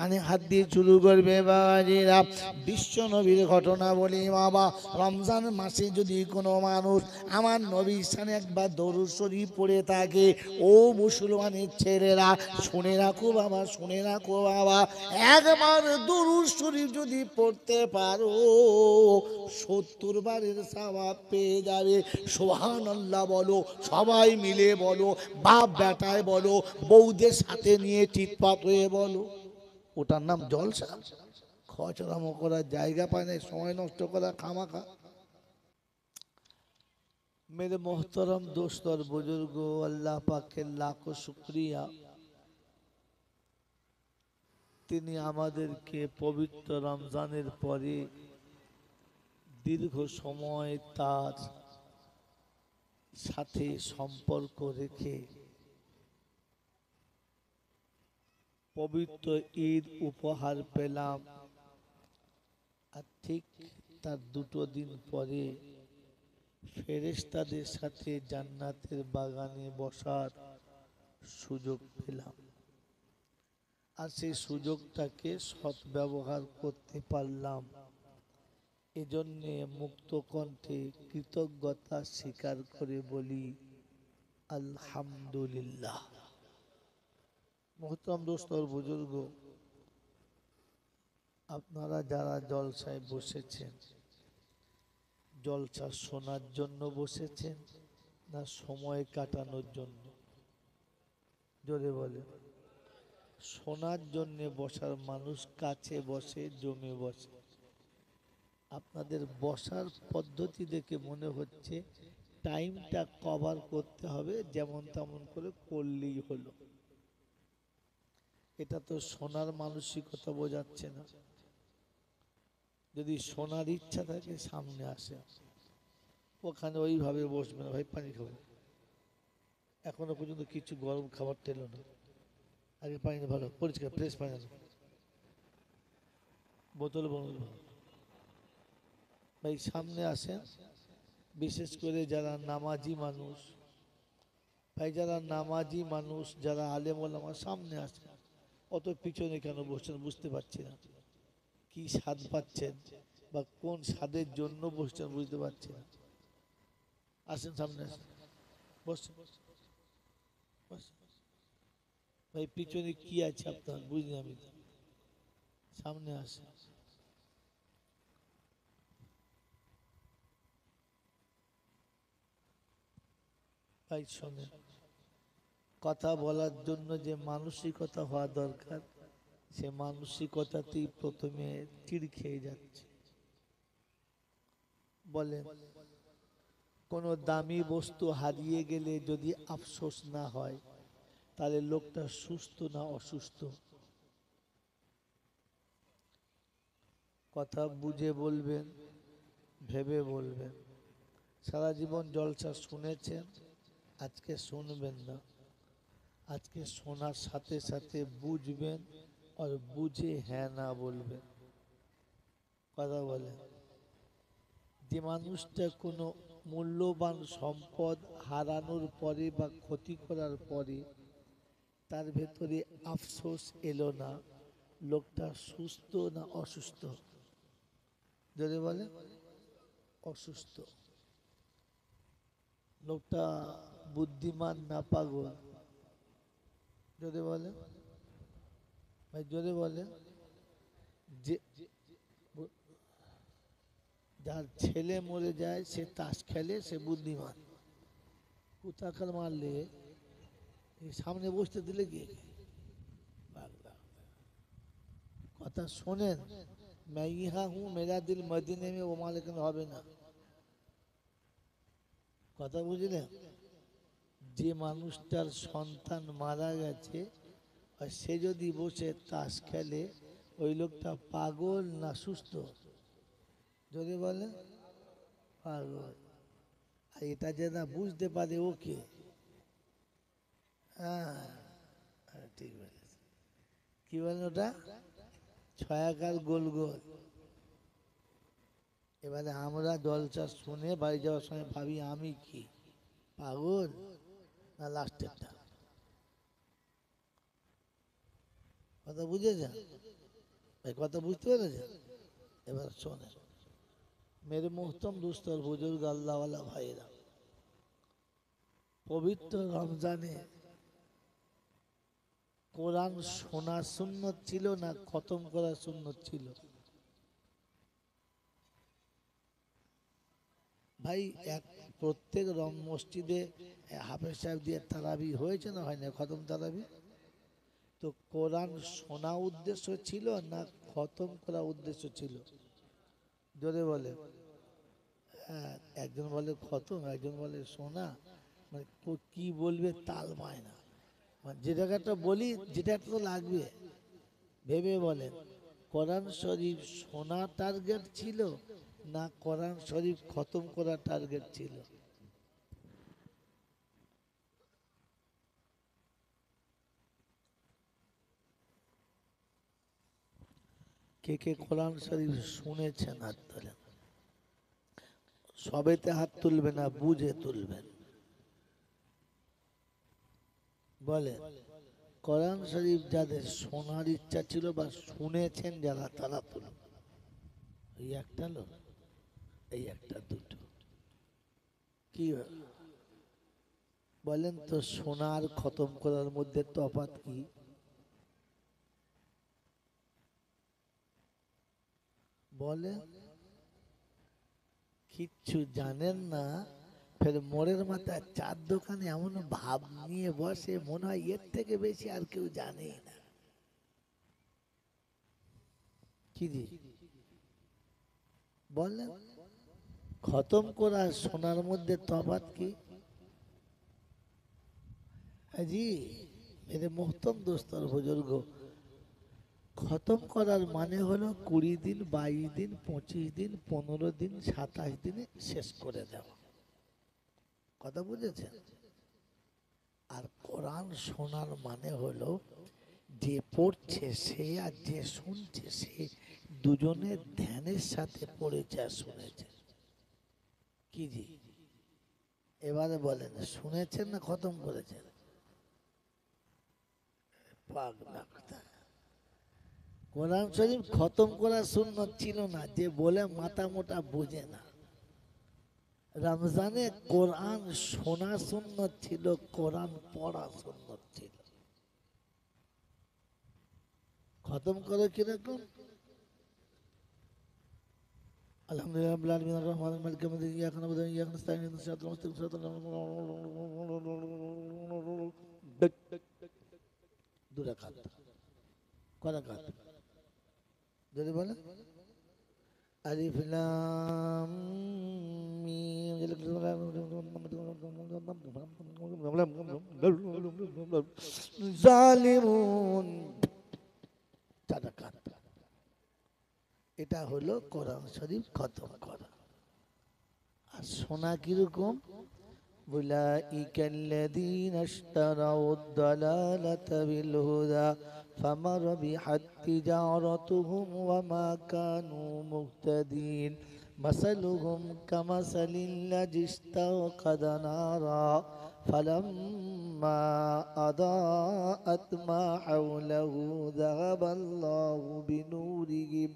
কানে হাত দিয়ে শুরু করবে বাবাজিরা। বিশ্ব নবীর ঘটনা বলি বাবা, রমজান মাসে যদি কোনো মানুষ আমার নবীর সামনে একবার দরুদ শরীফ পড়ে থাকে, ও মুসলমানের ছেলেরা শুনে রাখো বাবা, শুনে রাখো বাবা, একবার দরুদ শরীফ যদি পড়তে পারো 70 বারের সওয়াব পেয়ে যাবে। সুবহানাল্লাহ বলো, সবাই মিলে বলো, বাপ বেটায় বলো, বউদের সাথে নিয়ে চিৎপাত হয়ে বলো। ওটার নাম জলসা। খচরামো করার জায়গা পায় না, সময় নষ্ট করা খামাখা। मेरे मोहतरम दोस्त और बुजुर्गो, अल्लाह पाक के लाखों शुक्रिया, তিনি আমাদেরকে পবিত্র রমজানের পরে দীর্ঘ সময় তার সাথে সম্পর্ক রেখে পবিত্র ঈদ উপহার পেলাম। আর ঠিক তার 2 দিন পরে ফেরেশতাদের সাথে জান্নাতের বাগানে বসার সুযোগ পেলাম। আর সেই সুযোগটাকে সদ্ব্যবহার করতে পারলাম। এজন্যে মুক্ত কণ্ঠে কৃতজ্ঞতা স্বীকার করে বলি আলহামদুলিল্লাহ। মোহতরম দোস্ত और বুজুর্গ, আপনারা যারা জলসায় বসেছেন, জলসা শোনার জন্য বসেছেন না সময় কাটানোর জন্য? জোরে বলে। শোনার জন্য বসার মানুষ কাছে বসে, জমে বসে। আপনাদের বসার পদ্ধতি দেখে মনে হচ্ছে টাইমটা কভার করতে হবে, যেমন তেমন করে করলেই হলো। এটা তো শোনার মানসিকতা বোঝাচ্ছে না। যদি শোনার ইচ্ছা থাকে সামনে আসে, ওখানে ওইভাবে বসবে না। ভাই পানি খাবো, এখনো পর্যন্ত কিছু গরম খাবার টেলো না। আগে পানি ভালো পরিষ্কার ফ্রেশ পানি আনো, বোতল বন্ধ। ভাই সামনে আসেন, বিশেষ করে যারা নামাজি মানুষ, ভাই যারা নামাজি মানুষ, যারা আলেম ওলামা, সামনে আসেন। অত পিছনে কেন বসছেন বুঝতে পারছি না। কি স্বাদ পাচ্ছেন বা কোন স্বাদের জন্য বসছেন বুঝতে পারছি না। আসেন সামনে আসেন, বসছেন। ভাই পিছনে কি আছে আপনার বুঝলি, আমি সামনে আসেন। ভাই শোনেন, কথা বলার জন্য যে মানসিকতা হওয়া দরকার, সে মানসিকতাতেই প্রথমে চিড় খেয়ে যাচ্ছে। বলেন, কোনো দামি বস্তু হারিয়ে গেলে যদি আফসোস না হয়, তাহলে লোকটা সুস্থ না অসুস্থ? কথা বুঝে বলবেন, ভেবে বলবেন। সারা জীবন জলসা শুনেছেন, আজকে শুনবেন না। আজকে শোনার সাথে সাথে বুঝবেন, আর বুঝে হ্যাঁ না বলবেন। কথা বলেন। যে মানুষটা কোনো মূল্যবান সম্পদ হারানোর পরে বা ক্ষতি করার পরে তার ভেতরে আফসোস এলো না, লোকটা সুস্থ না অসুস্থ? যদি বলে অসুস্থ। লোকটা বুদ্ধিমান না পাগল? যদি বলে, ভাই যদি বলে, যে যার ছেলে মরে যায় সে তাস খেলে, সে বুদ্ধিমান। কুতাকাল মারলে সামনে বসতে দিলে কি? কথা শোনেন, मैं यहाँ हूँ, मेरा दिल मदीने में, वो मालिक হবে না। কথা বুঝলেন? যে মানুষটার সন্তান মারা গেছে আর সে যদি বসে তাস খেলে, ওই লোকটা পাগল না সুস্থ? যদি বলে পাগল। আর এটা যে না বুঝতে পারে ওকে, হ্যাঁ ঠিক বলেছে। কি বলেন ওটা? ছয়াকার গোল গোল। এবারে আমরা জলসা শুনে বাড়ি যাওয়ার সময় ভাবি আমি কি পাগল না লাস্টেরটা? কথা বুঝেছেন? এই কথা বুঝতে পেরেছেন? এবার শোনেন মেরে মুহতম দুস্তর বুজুর্গ আল্লাহওয়ালা ভাইরা, পবিত্র রমজানে কোরআন শোনা সুন্নত ছিল না খতম করা সুন্নত ছিল? ভাই এক প্রত্যেক মসজিদে হাফেজ সাহেব দিয়ে তারাবি হয়েছে না হয় না, খতম তারাবি? তো কোরআন শোনা উদ্দেশ্য ছিল না খতম করা উদ্দেশ্য ছিল? জোরে বলে। হ্যাঁ, একজন বলে খতম, একজন বলে শোনা। মানে কি বলবে তাল পায় না। মানে যে জায়গাটা বলি যেটা তো লাগবে ভেবে বলেন, কোরআন শরীফ শোনা টার্গেট ছিল না কোরআন শরীফ খতম করা টার্গেট ছিল? কে কে কোরআন শরীফ শুনেছেন হাত তোলেন। সবেতে হাত তুলবে না, বুঝে তুলবেন। বলে কোরআন শরীফ যাদের শোনার ইচ্ছা ছিল বা শুনেছেন যারা তারা তুলুন। এই একটা লোক, এই একটা দুটো, কি বলেন তো? শোনার খতম করার মধ্যে তফাৎ কি? বলে কিচ্ছু জানেন না। ফের মোড়ের মাথায় চার দোকানে এমন ভাব নিয়ে বসে মনে হয় এর থেকে বেশি আর কেউ জানেই না। কি জি বলেন, খতম করা শোনার মধ্যে তফাৎ কি? জি মেরে মোহতম দোস্তর বুজুর্গ, খতম করার মানে হলো 20 দিন, 22 দিন, 25 দিন, 15 দিন, 27 দিনে শেষ করে দেওয়া। কথা বুঝেছেন? আর কোরআন শোনার মানে হলো যে পড়ছে সে আর যে শুনছে সে দুজনের ধ্যানের সাথে পড়েছে আর শুনেছে। কি জি এবারে বলেন, শুনেছেন না খতম করেছেন? পাগলা কথা। কোরআন শরীফ খতম করা সুন্নত ছিল না, যে বলে মাথা মোটা বোঝে না। রমজানে কোরআন শোনা সুন্নত ছিল, কোরআন পড়া সুন্নত ছিল। খতম করো কিরকম? আলহামদুলিল্লাহ রাব্বিল আলামিন আর রহমানির মালিক ইয়াউমিদ্দিন ইয়াকা না'বুদু ওয়া ইয়াকা নাস্তাঈন ইহদিনাস সিরাতাল মুস্তাকিম সিরাতাল দুই রাকাত, কয় রাকাত? যদি বলে আলিফ লাম মিম জালিমুন, 4 রাকাত। এটা হলো কোরআন শরীফ খতম করা। আর শোনা কিরকম? উলাইকাল্লাযীনা ইশতারাউদ দালালাতা বিল হুদা ফামা রাবিহাত তিজারাতুহুম ওয়া মা কানু মুহতাদিন মাসালুহুম কামাসালিল্লাযী ইসতাওকাদা নারা ফালাম্মা আদাআত মা হাওলাহু যাহাবাল্লাহু বিনূরিহিম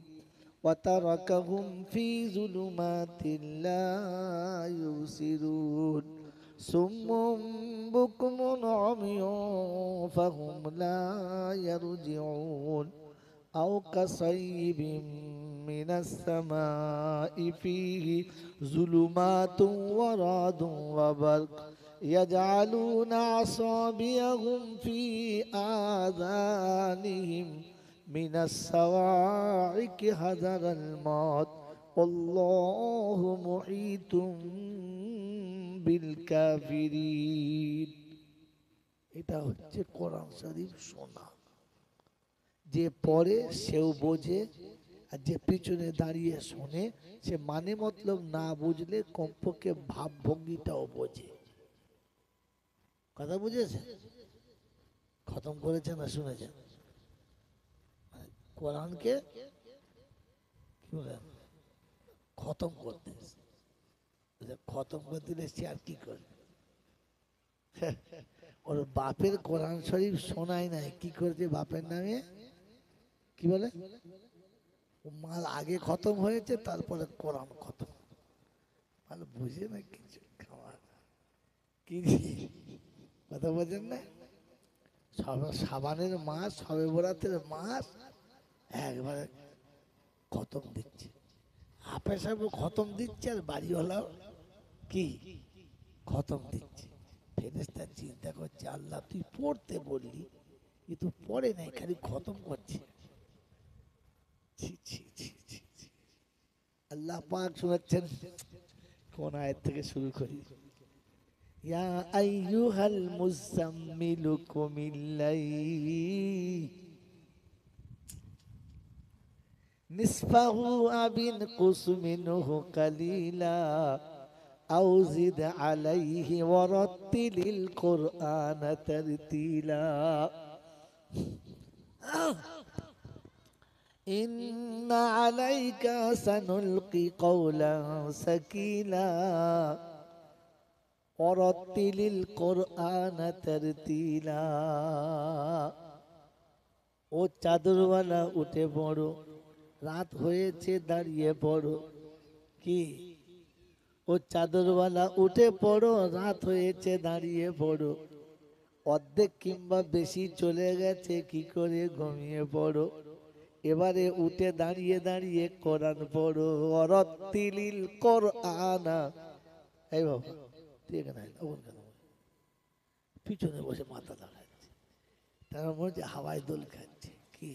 وتركهم في ظلمات لا يبصرون صم بكم عمي فهم لا يرجعون أو كصيب من السماء فيه ظلمات ورعد وبرق يجعلون أصابعهم في آذانهم من الصواعق حذر الموت والله محيط بالكافرين। এটা হচ্ছে কোরআন শরীফ শোনা। যে পড়ে সেও বোঝে, আর যে পিছনে দাঁড়িয়ে শোনে সে মানে মতলব না বুঝলে কমপক্ষে ভাবভঙ্গিটাও বোঝে। কথা বুঝেছে? খতম করেছে না শুনেছেন? কোরআনকে খতম করতে, খতম করতে এসছি আর কি করবে? ওর বাপের কোরআন শরীফ শোনায় নাই, কি করেছে বাপের নামে কি বলে মাল আগে খতম হয়েছে তারপরে কোরআন খতম। মাল বুঝে না কিছু খাওয়ার কি কথা বোঝেন না। সাবানের মাস, সবে বরাতের মাস একবারে খতম দিচ্ছে। হাফেজ সাহেব খতম দিচ্ছে আর বাড়িওয়ালাও কি খতম দিচ্ছে। ফেরেশতা চিন্তা করছে আল্লাহ তুই পড়তে বললি, কিন্তু পড়ে নাই, খালি খতম করছে। ছি ছি ছি ছি ছি। আল্লাহ পাক শোনাচ্ছেন, কোন আয়াত থেকে শুরু করি? ইয়া আইয়ুহাল মুজাম্মিলু কুমিল লাইল নিসফাহু আবিন কুস মিনহু কালিলা আও জিদ আলাইহি ওয়ারাত্তিলিল কুরআনা তারতিলা ইন্না আলাইকা সানুলকি কওলান সাকিলা ওয়ারাত্তিলিল কুরআনা তারতিলা। ও চাদরওয়ালা উঠে পড়ো, রাত হয়েছে দাঁড়িয়ে পড়ো। কি? ও চাদরওয়ালা উঠে পড়ো, রাত হয়েছে দাঁড়িয়ে পড়ো। অর্ধেক কিংবা বেশি চলে গেছে, কি করে ঘুমিয়ে পড়ো। এবারে উঠে দাঁড়িয়ে দাঁড়িয়ে কোরআন পড়ো। ওয়ারাত্তিলিল কুরআনা। এই বাবা ঠিক না, পিছনে বসে মাথা লাগাচ্ছে, তার মনে হচ্ছে হাওয়ায় দোল খাচ্ছে। কি?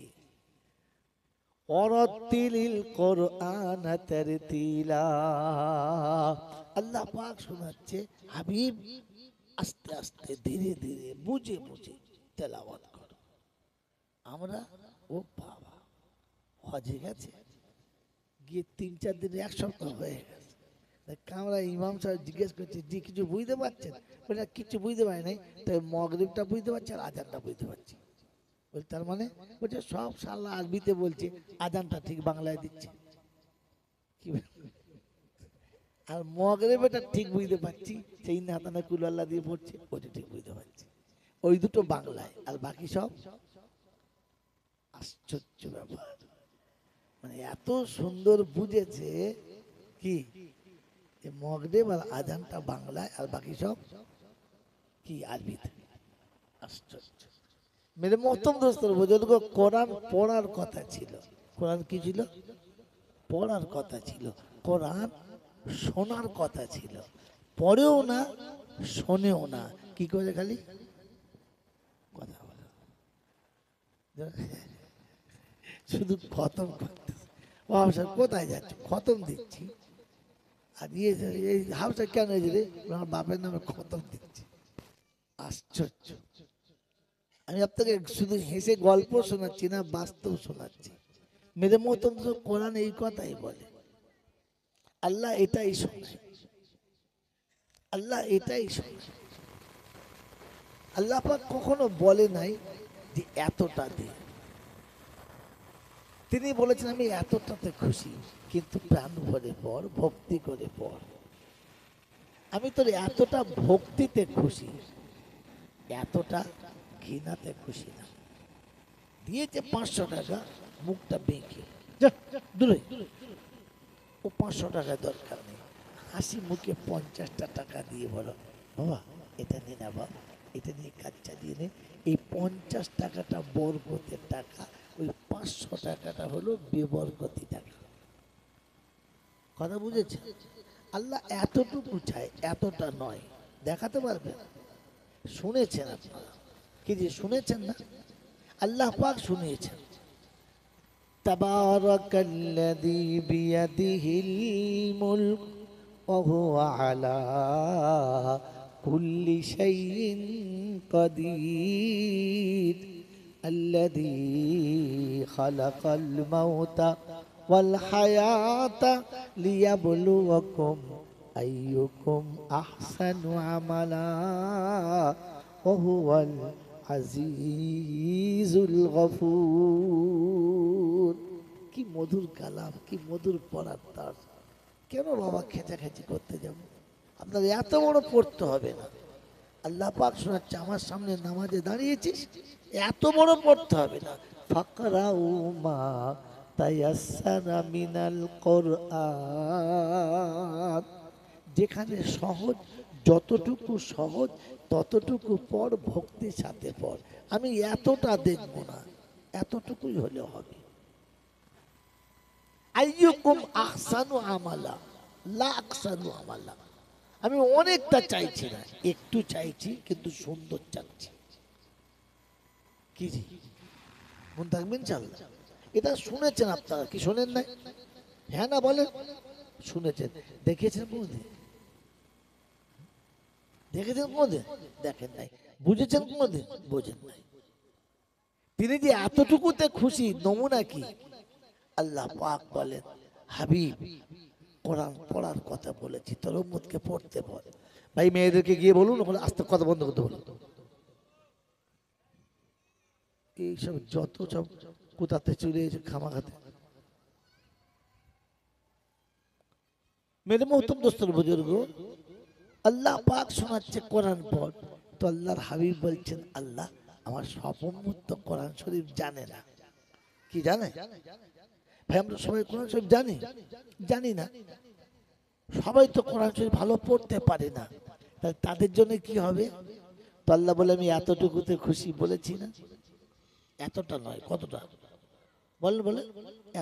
ওয়ারাত্তিলিল কুরআনা তারতিলা। আল্লাহ পাক শোনাচ্ছে, হাবিব আস্তে আস্তে ধীরে ধীরে বুঝে বুঝে তেলাওয়াত করো। আমরা ও বাবা হজে গেছে, গিয়ে 3-4 দিন, 1 সপ্তাহ হয়ে গেছে। আমরা ইমাম সাহেব জিজ্ঞেস করছি জি কিছু বুঝতে পারছেন? বলে কিছু বুঝতে পারি নাই, তাই মাগরিবটা বুঝতে পারছি আর আজানটা বুঝতে পারছি। বলছি তার মানে? বলছে সব সাল্লা আরবিতে বলছে, আজানটা ঠিক বাংলায় দিচ্ছে। কি আর মাগরিবটা ঠিক বুঝতে পারছি, সেই নাতানা কুল আল্লাহ দিয়ে পড়ছে, ওইটা ঠিক বুঝতে পারছি। ওই দুটো বাংলায়, আর বাকি সব আশ্চর্য ব্যাপার। মানে এত সুন্দর বুঝেছে কি, মাগরিব আর আজানটা বাংলায় আর বাকি সব কি আরবিতে। আশ্চর্য। মেরে মহতম দোস্তর বুঝলো, কোরআন পড়ার কথা ছিল। কোরআন কি ছিল? পড়ার কথা ছিল। কোরআন শোনার কথা ছিল। পড়েও না, শোনেও না, কি করে খালি কথা বলে, শুধু খতম করতে। ও হাফসা কোথায় যাচ্ছ? খতম দিচ্ছি। আর এই হাফসা কেন হয়েছে রে? আমার বাপের নামে খতম দিচ্ছি। আশ্চর্য। আমি আপনাকে শুধু হেসে গল্প শোনাচ্ছি না, বাস্তব শোনাচ্ছি। মেরে মতো কোরআন এই কথাই বলে, আল্লাহ এটাই শোনায়, আল্লাহ এটাই শোনায়। আল্লাহ পাক কখনো বলে নাই যে এতটা দে। তিনি বলেছেন আমি এতটাতে খুশি, কিন্তু প্রাণ ভরে পড়, ভক্তি করে পড়। আমি তোর এতটা ভক্তিতে খুশি, এতটা ঘৃণাতে খুশি না। দিয়েছে 500 টাকা, মুখটা বেঁকে দূরে। ও 500 টাকা দরকার নেই, হাসি মুখে 50টা টাকা দিয়ে বলো বাবা এটা নিয়ে না, বাবা এটা নিয়ে কাজ চালিয়ে নে। এই 50 টাকাটা বরকতের টাকা, ওই 500 টাকাটা হলো বেবরকতি টাকা। কথা বুঝেছে? আল্লাহ এতটুকু চায়, এতটা নয়। দেখাতে পারবেন? শুনেছেন আপনারা কি যে শুনেছেন না? আল্লাহ পাক শুনিয়েছেন, তাবারাকাল্লাযী বিয়াদিহিল মুলক ওয়া হুয়া আলা কুল্লি শাইইন কাদির আল্লাযী খালাকাল মাউতা ওয়াল হায়াতা লিয়াবলুয়াকুম আইয়ুকুম আহসানু আমালা ওয়া হুয়াল আজিজুল গফুর। কি মধুর কালাম, কি মধুর পড়ার তার। কেন বাবা খেঁচাখেঁচি করতে যাব? আপনার এত বড় পড়তে হবে না। আল্লাহ পাক শোনাচ্ছে, আমার সামনে নামাজে দাঁড়িয়েছিস, এত বড় পড়তে হবে না। ফাকরাউ মা তায়াসসারা মিনাল কোরআন, যেখানে সহজ, যতটুকু সহজ ততটুকু পড়, ভক্তির সাথে পড়। আমি এতটা দেখব না, এতটুকুই হলে হবে। আইয়ুকুম আহসানু আমালা, লা আহসানু আমালা। আমি অনেকটা চাইছি না, একটু চাইছি, কিন্তু সুন্দর চাচ্ছি। কি জি মন থাকবেন চাল, এটা শুনেছেন আপনারা কি শোনেন নাই? হ্যাঁ না বলেন? শুনেছেন, দেখেছেন কোনদিন? দেখেছেন কোনদিন? দেখেন নাই। বুঝেছেন কোনদিন? বোঝেন নাই। তিনি যে এতটুকুতে খুশি, নমুনা কি? আল্লাহ পাক বলেন, হাবিব কোরআন পড়ার কথা বলেছি, তোর উম্মতকে পড়তে বল। ভাই মেয়েদেরকে গিয়ে বলুন, ওখানে আস্তে কথা বন্ধ করতে বলুন। এইসব যত সব কোথাতে চলে এসে খামাখাতে। মেরে মোহতম দোস্তর বুজুর্গ, আল্লাহ পাক শোনাচ্ছে কোরআন পড়, তো আল্লাহর হাবিব বলছেন, আল্লাহ আমার সব উম্মত তো কোরআন শরীফ জানে না। কি জানে? ভাই আমরা সবাই কোরআন শরীফ জানি? জানি না। সবাই তো কোরআন শরীফ ভালো পড়তে পারে না, তাহলে তাদের জন্য কি হবে? তো আল্লাহ বলে, আমি এতটুকুতে খুশি বলেছি না? এতটা নয়, কতটা বলেন বলে?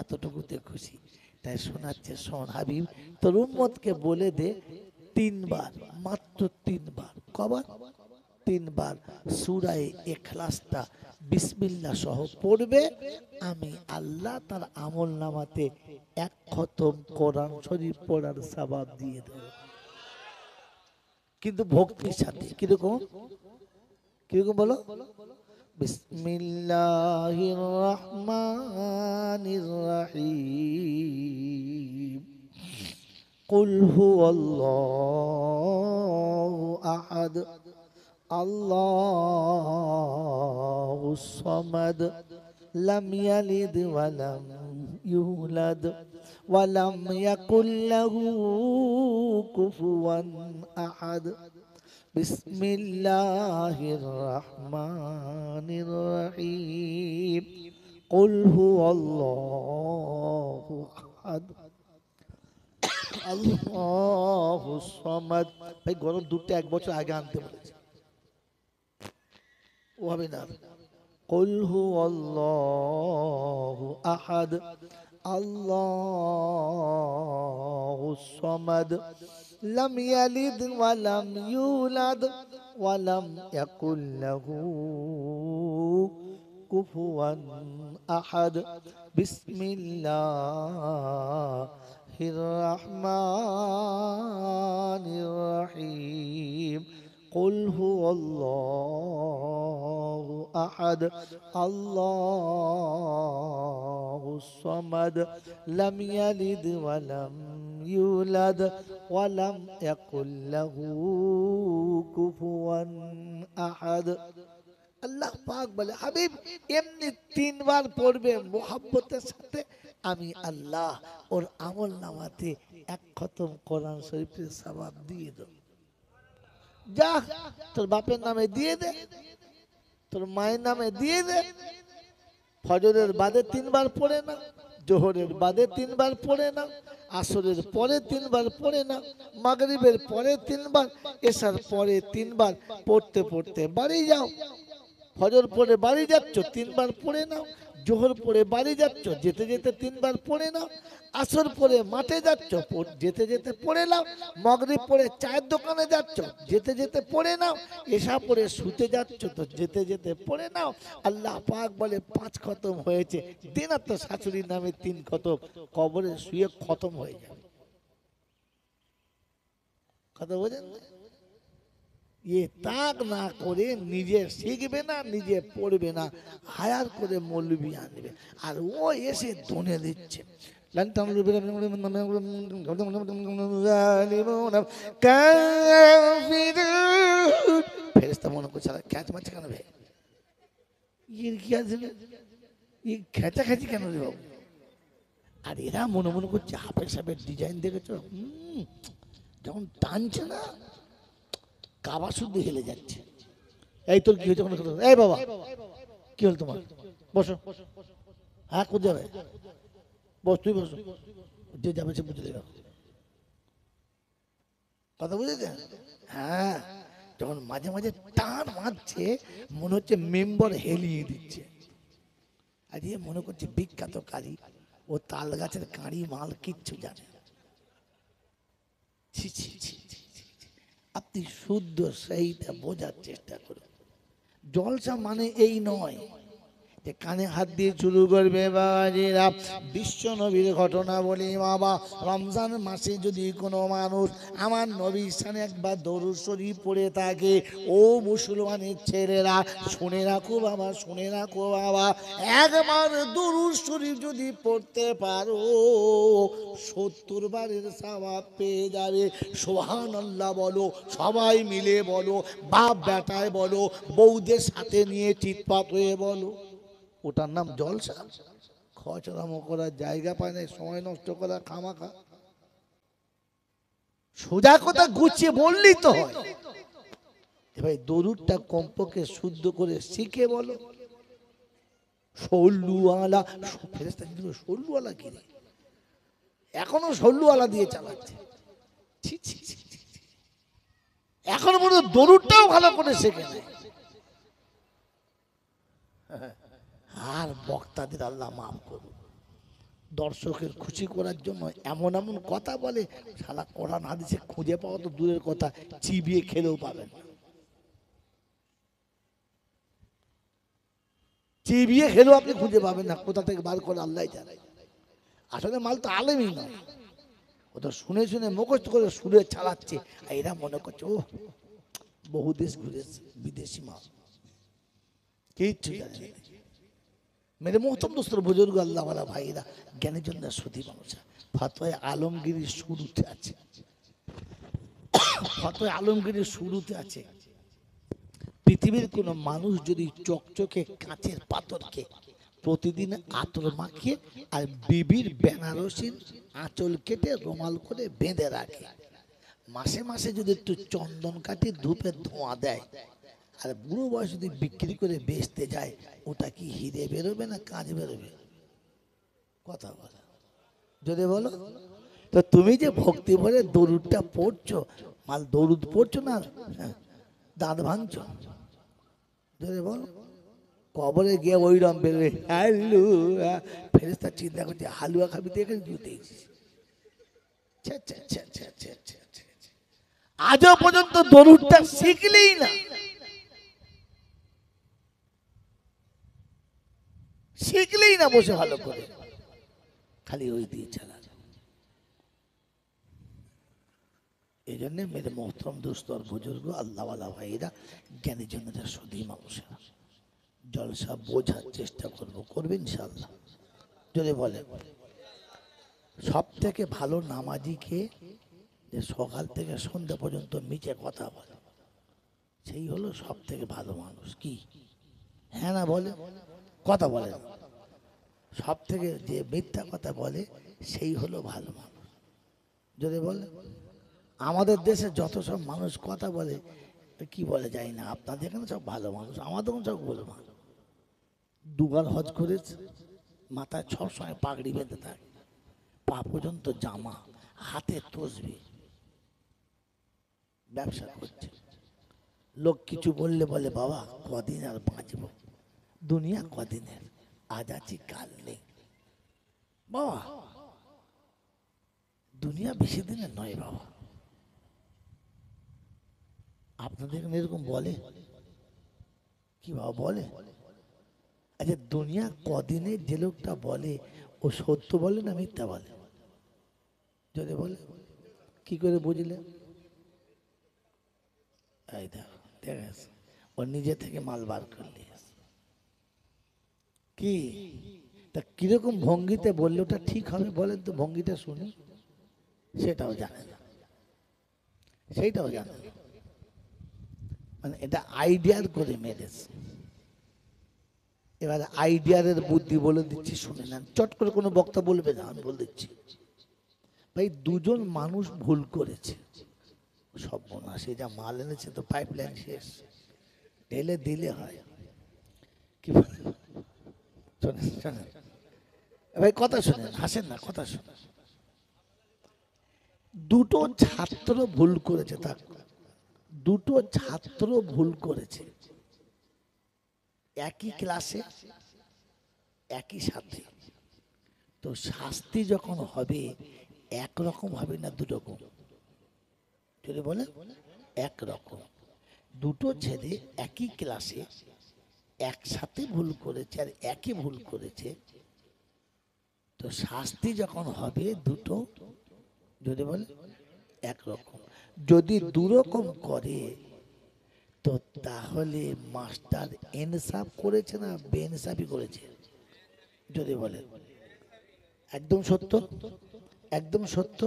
এতটুকুতে খুশি। তাই শোনাচ্ছে, শোন হাবিব, তোর উম্মতকে বলে দে 3 বার, মাত্র 3 বার। কবার? 3 বার সূরা ইখলাসটা বিসমিল্লাহ সহ পড়বে, আমি আল্লাহ তার আমল নামাতে 1 খতম কোরআন শরীফ পড়ার সওয়াব দিয়ে দেব। কিন্তু ভক্তির সাথে। কিরকম? কিরকম বলো? বিসমিল্লাহির রহমানির রহিম। কুল হুয়াল্লাহু আহাদ, আল্লাহুস সামাদ, লাম ইয়ালিদ ওয়া লাম ইউলাদ ওয়া লাম ইয়াকুল লাহু কুফুয়ান আহাদ। বিসমিল্লাহির রহমানির রহিম। কুল হুয়াল্লাহু আহাদ, আল্লাহুস সামাদ। ভাই গরম দুধটা 1 বছর আগে আনতে বলেছে, ও হবে না। কুল হুয়াল্লাহু আহাদ, আল্লাহুস সামাদ, লাম ইয়ালিদ ওয়া লাম ইউলাদ ওয়া লাম ইয়াকুল লাহু কুফুয়ান আহাদ। বিসমিল্লাহির রহমানির রহিম। কুল হুয়াল্লাহু আহাদ, আল্লাহুস সামাদ, লাম ইয়ালিদ ওয়া লাম ইউলাদ ওয়া লাম ইয়াকুল লাহু কুফুয়ান আহাদ। আল্লাহ পাক বলে, হাবিব এমনি 3 বার পড়বে মোহাব্বতের সাথে, আমি আল্লাহ ওর আমল নামাতে 1 খতম কোরআন শরীফের সওয়াব দিয়ে দেব। যা তোর বাপের নামে দিয়ে দে, তোর মায়ের নামে দিয়ে দে। ফজরের বাদে 3 বার পড়ে না, জোহরের বাদে 3 বার পড়ে না, আসরের পরে 3 বার পড়ে না, মাগরিবের পরে 3 বার, এশার পরে 3 বার। পড়তে পড়তে বাড়ি যাও। ফজর পড়ে বাড়ি যাচ্ছ, 3 বার পড়ে নাও। জোহর পড়ে বাড়ি যাচ্ছ, যেতে যেতে 3 বার পড়ে নাও। আসর পড়ে মাঠে যাচ্ছ, যেতে যেতে পড়ে নাও। মাগরিব পড়ে চায়ের দোকানে যাচ্ছ, যেতে যেতে পড়ে নাও। এশা পড়ে শুতে যাচ্ছ, তো যেতে যেতে পড়ে নাও। আল্লাহ পাক বলে 5 খতম হয়েছে, দিন আর তো শাশুড়ির নামে 3 খতম, কবরে শুয়ে খতম হয়ে যাবে। কথা বোঝেন? এ তাক না করে নিজে শিখবে না, নিজে পড়বে না, হায়ার করে মৌলবি আনবে, আর ও এসে দনে দিচ্ছে। ফেরেশতা মনে করছে খ্যাচ মারছে কেন ভাই, এর কি আছে, খেঁচাখেঁচি কেন রে বাবু? আর এরা মনে মনে করছে হাফের সাপের ডিজাইন দেখেছো, যখন টানছে না কাবা শুদ্ধ হেলে যাচ্ছে। এই তোর কি হয়েছে? এই বাবা কি হল তোমার? বসো। হ্যাঁ কোথায় যাবে? বস, তুই বসো, যে যাবে সে বুঝে দেবে। কথা বুঝেছেন? হ্যাঁ, যখন মাঝে মাঝে টান মারছে মনে হচ্ছে মেম্বার হেলিয়ে দিচ্ছে। আর ইয়ে মনে করছে বিখ্যাত কারি, ও তাল গাছের কাঁড়ি মাল কিচ্ছু জানে না। ছি ছি ছি ছি ছি ছি। আপনি শুদ্ধ সেইটা বোঝার চেষ্টা করুন। জলসা মানে এই নয় যে কানে হাত দিয়ে শুরু করবে বাবাজিরা বিশ্ব নবীর ঘটনা বলি বাবা। রমজান মাসে যদি কোনো মানুষ আমার নবীর সামনে একবার দরুদ শরীফ পড়ে থাকে, ও মুসলমানের ছেলেরা শুনে রাখো বাবা, শুনে রাখো বাবা, একবার দরুদ শরীফ যদি পড়তে পারো 70 বারের সওয়াব পেয়ে যাবে। সুবহানাল্লাহ বলো, সবাই মিলে বলো, বাপ বেটায় বলো, বউদের সাথে নিয়ে চিৎপাত হয়ে বলো। ওটার নাম জলসা। খচরামো করার জায়গা পায় না, সময় নষ্ট করা খামাখা। সোজা কথা গুছিয়ে বললেই তো হয়। ভাই দরুদটা কমপক্ষে শুদ্ধ করে শিখে বলো। সল্লুওয়ালা ফেরেশতা কিন্তু সল্লুওয়ালা কি রে, এখনো সল্লুওয়ালা দিয়ে চালাচ্ছে। ছি ছি ছি ছি। এখনো পর্যন্ত দরুদটাও ভালো করে শেখে নেয়। আর বক্তাদের আল্লাহ মাফ করুন, দর্শকের খুশি করার জন্য এমন এমন কথা বলে, শালা কোরআন হাদিসে খুঁজে পাওয়া তো দূরের কথা, চিবিয়ে খেলেও পাবেন না। চিবিয়ে খেলেও আপনি খুঁজে পাবেন না, কোথা থেকে বার করে আল্লাহ জানে। আসলে মাল তো আলেমই নয়, ও তো শুনে শুনে মুখস্থ করে সুরে চালাচ্ছে। আর এরা মনে করছে ও বহু দেশ ঘুরেছে, বিদেশি মাল, কিচ্ছু জানে না। মেরে মোহতম দোস্তর বুজুর্গ আল্লাহ ওয়ালা ভাইরা, জ্ঞানের জন্য সুধী মানুষ। ফতোয়া আলমগীরির শুরুতে আছে, ফতোয়া আলমগীরির শুরুতে আছে, পৃথিবীর কোনো মানুষ যদি চকচকে কাঁচের পাথরকে প্রতিদিন আতর মাখিয়ে আর বিবির বেনারসির আঁচল কেটে রুমাল করে বেঁধে রাখে, মাসে মাসে যদি একটু চন্দন কাঠি ধূপের ধোঁয়া দেয়, আর বুড়ো বয়স যদি বিক্রি করে বেচতে যায়, ওটা কি হিরে বেরোবে না কাঁচ বেরোবে? কথা বলো, যদি বলো তো। তুমি যে ভক্তি ভরে দরুদটা পড়ছো, মাল দরুদ পড়ছো না দাঁত ভাঙছো? যদি বলো কবরে গিয়ে ওইরকম বেরোবে, হালুয়া। ফেরেশতা চিন্তা করছে হালুয়া খাবি তো এখানে জুতেছি। আজও পর্যন্ত দরুদটা শিখলেই না, শিখলেই না বসে ভালো করে, খালি ওই দিয়ে চালানো। এই জন্যে মেরে মোহতরম দোস্তর বুজুর্গ আল্লাহওয়ালা ভাইরা, জ্ঞানের জন্য যারা সুধী মানুষেরা, জলসা বোঝার চেষ্টা করবো, করবে ইনশাল্লাহ। যদি বলে সব থেকে ভালো নামাজি কে, যে সকাল থেকে সন্ধ্যা পর্যন্ত মিছে কথা বলে, সেই হলো সব থেকে ভালো মানুষ। কি হ্যাঁ না বলে? কথা বলে না। সব থেকে যে মিথ্যা কথা বলে সেই হলো ভালো মানুষ। যদি বলে আমাদের দেশে যত সব মানুষ কথা বলে, কি বলে যায় না, আপনাদের এখানে সব ভালো মানুষ, আমাদের সব ভালো মানুষ। দুবার হজ করেছে, মাথায় সবসময় পাগড়ি বেঁধে থাকে, পা পর্যন্ত জামা, হাতে তসবি, ব্যবসা করছে। লোক কিছু বললে বলে বাবা কদিন আর বাঁচব, দুনিয়া কদিনের, আজ আছি কাল নেই। বাবা দুনিয়া বেশি দিনের নয় বাবা। আপনাদের এখানে এরকম বলে কি বাবা? বলে? আচ্ছা দুনিয়া কদিনে যে লোকটা বলে, ও সত্য বলে না মিথ্যা বলে? যদি বলে কি করে বুঝলে? এই দেখো, ঠিক আছে, ও নিজে থেকে মাল বার করলে কি, তা কিরকম ভঙ্গিতে বললে ওটা ঠিক হবে বলেন তো? ভঙ্গিটা শুনি, সেটাও জানে না, সেইটাও জানে না। মানে এটা আইডিয়ার করে মেরেছে। এবার আইডিয়ারের বুদ্ধি বলে দিচ্ছি, শুনে নেন, চট করে কোনো বক্তা বলবে না, আমি বলে দিচ্ছি। ভাই দুজন মানুষ ভুল করেছে, সব মনে সে যা মাল এনেছে তো পাইপ লাইন শেষ, ঢেলে দিলে হয় কি শোনেন শোনেন ভাই, কথা শুনেন, হাসেন না, কথা শুনেন। দুটো ছাত্র ভুল করেছে, তা দুটো ছাত্র ভুল করেছে একই ক্লাসে, একই সাথে। তো শাস্তি যখন হবে একরকম হবে না দুরকম? যদি বলে একরকম। দুটো ছেলে একই ক্লাসে একসাথে ভুল করেছে আর একই ভুল করেছে, তো শাস্তি যখন হবে দুটো, যদি বলে একরকম। যদি দুরকম করে তো তাহলে মাস্টার ইনসাফ করেছে না বেইনসাফি করেছে? যদি বলে একদম সত্য, একদম সত্য।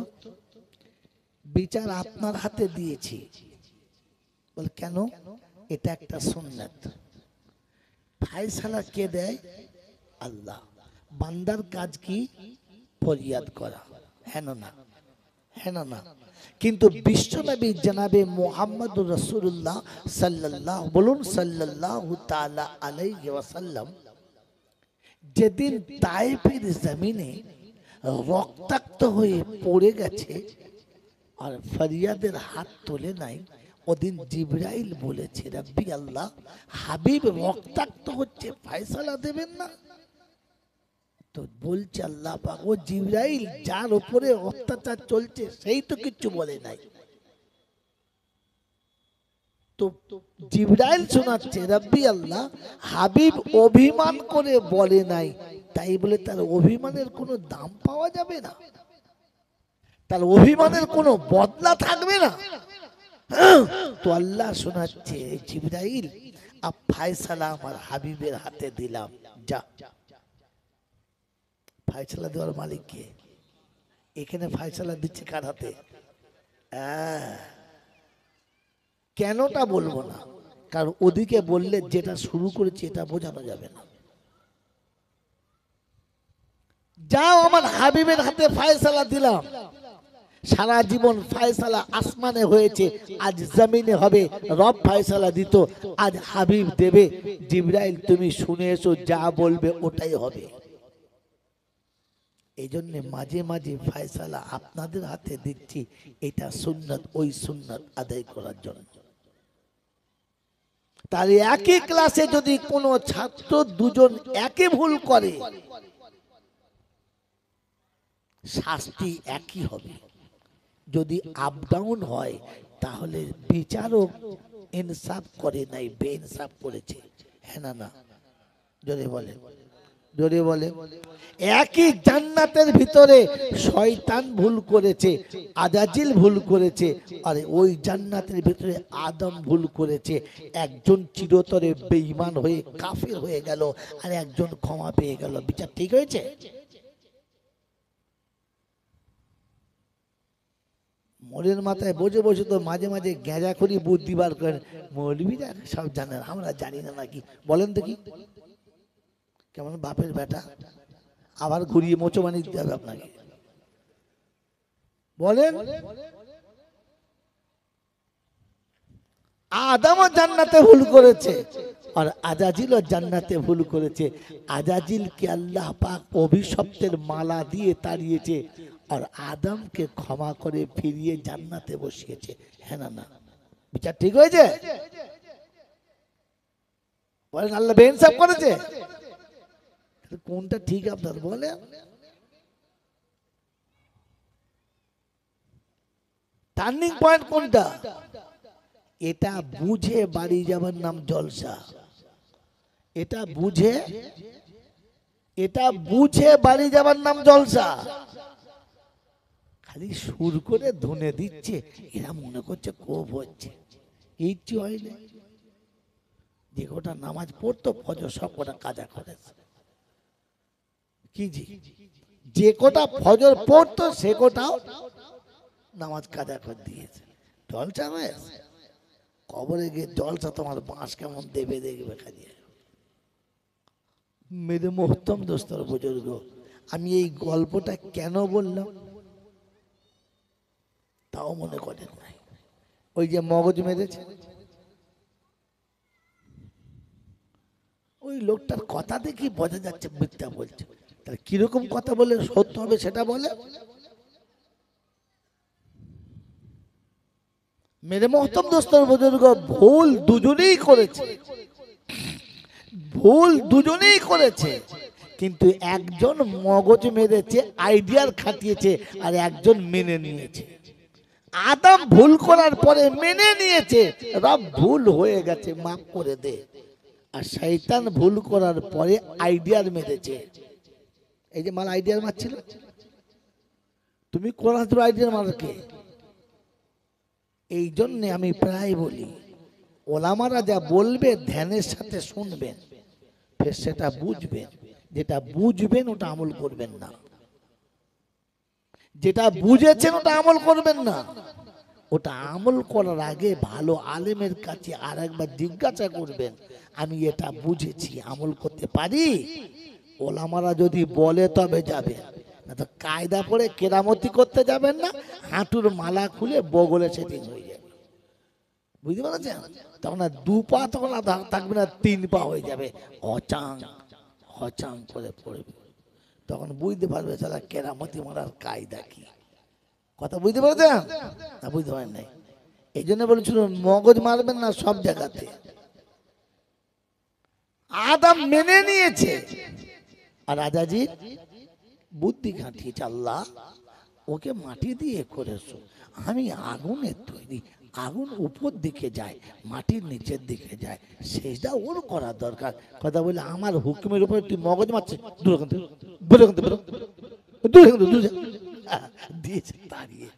বিচার আপনার হাতে দিয়েছি। বল কেন? এটা একটা সুন্নাত। ফায়সালা কে দেয়? আল্লাহ। বান্দার কাজ কি? ফরিয়াদ করা, হ্যাঁ না? হ্যাঁ না? কিন্তু বিশ্বনবী জনাবে মুহাম্মদুর রাসূলুল্লাহ সাল্লাল্লাহু, বলুন সাল্লাল্লাহু তাআলা আলাইহি ওয়াসাল্লাম, যেদিন তায়েফের জমিনে রক্তাক্ত হয়ে পড়ে গেছে আর ফরিয়াদের হাত তোলে নাই, ওদিন জিবরাইল বলেছে, রব্বি আল্লাহ, হাবিব রক্তাক্ত হচ্ছে, ফয়সালা দেবেন না? তো বলছে আল্লাহ পাক, ও জিবরাইল, যার উপরে অত্যাচার চলছে সেই তো কিচ্ছু বলে নাই। তো জিবরাইল শোনাচ্ছে, রব্বি আল্লাহ, হাবিব অভিমান করে বলে নাই, তাই বলে তার অভিমানের কোনো দাম পাওয়া যাবে না? তার অভিমানের কোনো বদলা থাকবে না? তো আল্লাহ শোনাচ্ছে, জিবরাইল, আপ ফায়সালা আমার হাবিবের হাতে দিলাম, যা। ফায়সালা দেওয়ার মালিক কে? এখানে ফায়সালা দিচ্ছে কার হাতে? কেনটা বলবো না, কারণ ওদিকে বললে যেটা শুরু করেছে এটা বোঝানো যাবে না। যাও, আমার হাবিবের হাতে ফায়সালা দিলাম। সারা জীবন ফায়সালা আসমানে হয়েছে, আজ জমিনে হবে। রব ফায়সালা দিত, আজ হাবিব দেবে। জিবরাইল তুমি শুনে এসো, যা বলবে ওটাই হবে। এই জন্য মাঝে মাঝে ফায়সালা আপনাদের হাতে দিচ্ছি, এটা সুন্নাত, ওই সুন্নাত আদায় করার জন্য। তাহলে একই ক্লাসে যদি কোনো ছাত্র দুজন একই ভুল করে, শাস্তি একই হবে। যদি আপ ডাউন হয় তাহলে বিচারক ইনসাফ করে নাই, বেইনসাফ করেছে, হ্যাঁ না? যদি বলে, যদি বলে একই জান্নাতের ভিতরে শয়তান ভুল করেছে, আজাজিল ভুল করেছে, আর ওই জান্নাতের ভিতরে আদম ভুল করেছে। একজন চিরতরে বেঈমান হয়ে কাফের হয়ে গেল, আর একজন ক্ষমা পেয়ে গেল। বিচার ঠিক হয়েছে? মোড়ের মাথায় বসে বসে তো মাঝে মাঝে গেঁজা করি বুদ্ধি বার করেন, মৌলবীরা সব জানেন, আমরা জানি না নাকি? বলেন দেখি, কেমন বাপের বেটা? আবার ঘুরিয়ে মোচো বানিয়ে দিতে হবে আপনাকে। বলেন, আদমও জান্নাতে ভুল করেছে আর আজাজিলও জান্নাতে ভুল করেছে। আজাজিলকে আল্লাহ পাক অভিশপ্তের মালা দিয়ে তাড়িয়েছে, আর আদমকে ক্ষমা করে ফিরিয়ে জান্নাতে বসিয়েছে, হ্যাঁ না? বিচার ঠিক হয়েছে? বলেন আল্লাহ বেইনসাফ করেছে? কোনটা ঠিক আপনার বলেন? টার্নিং পয়েন্ট কোনটা? এটা বুঝে বাড়ি যাবার নাম জলসা। এটা বুঝে, এটা বুঝে বাড়ি যাবার নাম জলসা। খালি সুর করে ধুনে দিচ্ছে, এরা মনে করছে খুব হচ্ছে, কিচ্ছু হয় না। যে কটা নামাজ পড়তো ফজর, সব কটা কাজা করেছে। কি জি, যে কটা ফজর পড়তো সে কোটাও নামাজ কাজা করে দিয়েছে। জলসা হয়েছে। কবরে গিয়ে জলসা তোমার বাঁশ কেমন দেবে দেখবে খালিয়ে। মেরে মোহতম দোস্তর বুজুর্গ, আমি এই গল্পটা কেন বললাম তাও মনে করেন নাই। ওই যে মগজ মেরেছে, ওই ওই লোকটার কথা দেখি বোঝা যাচ্ছে মিথ্যা বলছে। তার কিরকম কথা বলে সত্য হবে সেটা বলে। মেরে মহতম দোস্তর বুজুর্গ, ভুল দুজনেই করেছে, ভুল দুজনেই করেছে, কিন্তু একজন মগজ মেরেছে, আইডিয়ার খাটিয়েছে, আর একজন মেনে নিয়েছে। আদম ভুল করার পরে মেনে নিয়েছে, রব ভুল হয়ে গেছে মাফ করে দে। আর শয়তান ভুল করার পরে আইডিয়ার মেরেছে। এই যে মাল আইডিয়ার মারছিল, তুমি কোরআন আইডিয়ার মারকে। এই জন্যে আমি প্রায় বলি, ওলামারা যা বলবে ধ্যানের সাথে শুনবেন, ফের সেটা বুঝবেন। যেটা বুঝবেন ওটা আমল করবেন না, যেটা বুঝেছেন ওটা আমল করবেন না। ওটা আমল করার আগে ভালো আলেমের কাছে আর একবার জিজ্ঞাসা করবেন, আমি এটা বুঝেছি, আমল করতে পারি? ওলামারা যদি বলে তবে যাবে, না তো কায়দা পড়ে কেরামতি করতে যাবেন না, হাঁটুর মালা খুলে বগলে সেটিং হয়ে যাবে। বুঝতে পারছেন? তখন আর 2 পা তখন আর থাকবে না, 3 পা হয়ে যাবে, হচাং হচাং করে পড়বে। তখন বুঝতে পারবে সারা কেরামতি মারার কায়দা কি। কথা বুঝতে পারছেন না? বুঝতে পারেন নাই। এই জন্য বলেছিল মগজ মারবেন না সব জায়গাতে। আদম মেনে নিয়েছে, আর রাজাজি বুদ্ধি খাটিয়েছে, আল্লাহ ওকে মাটি দিয়ে করেছো, আমি আগুনের তৈরি, আগুন উপর দিকে যায়, মাটির নিচের দিকে যায়, সেটা ওর করা দরকার। কথা বলে আমার হুকুমের উপরে তুই মগজ মারছিস, দূর দিয়েছে তাড়িয়ে।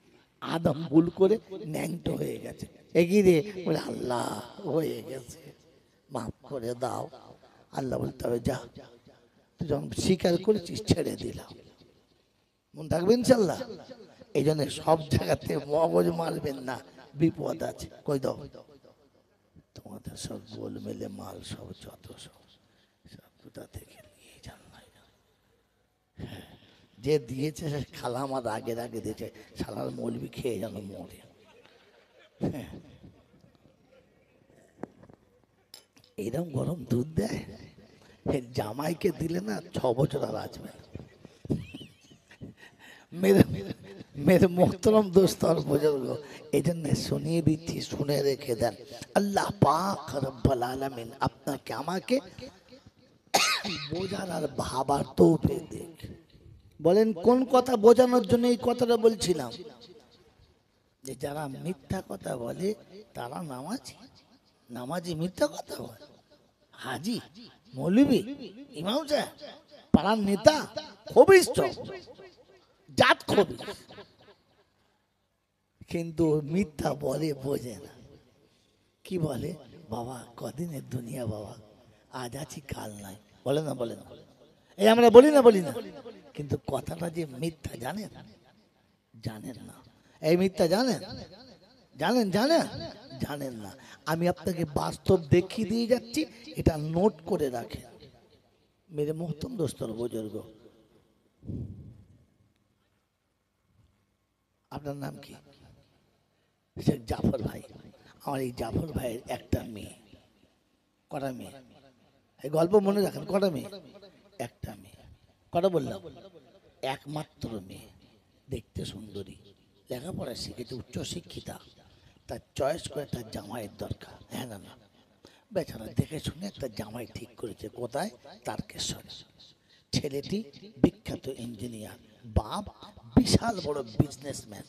আদম ভুল করে ন্যাংটো হয়ে গেছে, এগিয়ে দিয়ে বলে আল্লাহ হয়ে গেছে, মাফ করে দাও। আল্লাহ বলতে হবে যা, তুই যখন স্বীকার করেছিস ছেড়ে দিলাম। মন থাকবে ইনশাল্লাহ। এই জন্য সব জায়গাতে মগজ মারবেন না, বিপদ আছে। কই দাও তোমাদের সব গোল মেলে মাল সব যত সব কোথা থেকে নিয়ে যান। যে দিয়েছে সে খালা আমার আগের আগে দিয়েছে, শালার মৌলবি খেয়ে যেন মরে। এরকম গরম দুধ দেয়, জামাইকে দিলে না 6 বছর আর আসবে না। মেরে মোহতরম দোস্ত আর বুজুর্গ, এই জন্য শুনিয়ে দিচ্ছি, শুনে রেখে দেন। আল্লাহ পাক রব্বুল আলামিন আপনাকে আমাকে বোঝার আর ভাবার তৌফিক দিক। বলেন কোন কথা বোঝানোর জন্য এই কথাটা বলছিলাম? যে যারা মিথ্যা কথা বলে তারা নামাজি, নামাজি মিথ্যা কথা বলে, হাজি মৌলবি ইমাম সাহেব পাড়ার নেতা খবিস জাত খবিস, কিন্তু মিথ্যা বলে বোঝে না। কি বলে? বাবা কদিনের দুনিয়া বাবা, আজ আছি কাল নাই, বলে না বলে না? এই আমরা বলি না বলি না, কিন্তু কথাটা যে মিথ্যা জানেন, জানেন না। এই মিথ্যা জানেন, জানেন জানেন জানেন না। আমি আপনাকে বাস্তব দেখিয়ে দিয়ে যাচ্ছি, এটা নোট করে রাখেন মেরে মোহতম দোস্তর বুজুর্গ। আপনার নাম কি? শেখ জাফর ভাই। আমার এই জাফর ভাইয়ের একটা মেয়ে। কটা মেয়ে? এই গল্প মনে রাখেন, কটা মেয়ে? একটা মেয়ে। কটা বললাম? একমাত্র মেয়ে, দেখতে সুন্দরী, লেখাপড়া শিখেছে, উচ্চ শিক্ষিতা। তার চয়েস করে তার জামাইয়ের দরকার। হ্যাঁ না না, বেচারা দেখে শুনে একটা জামাই ঠিক করেছে। কোথায়? তারকেশ্বরে। ছেলেটি বিখ্যাত ইঞ্জিনিয়ার, বাপ বিশাল বড় বিজনেসম্যান।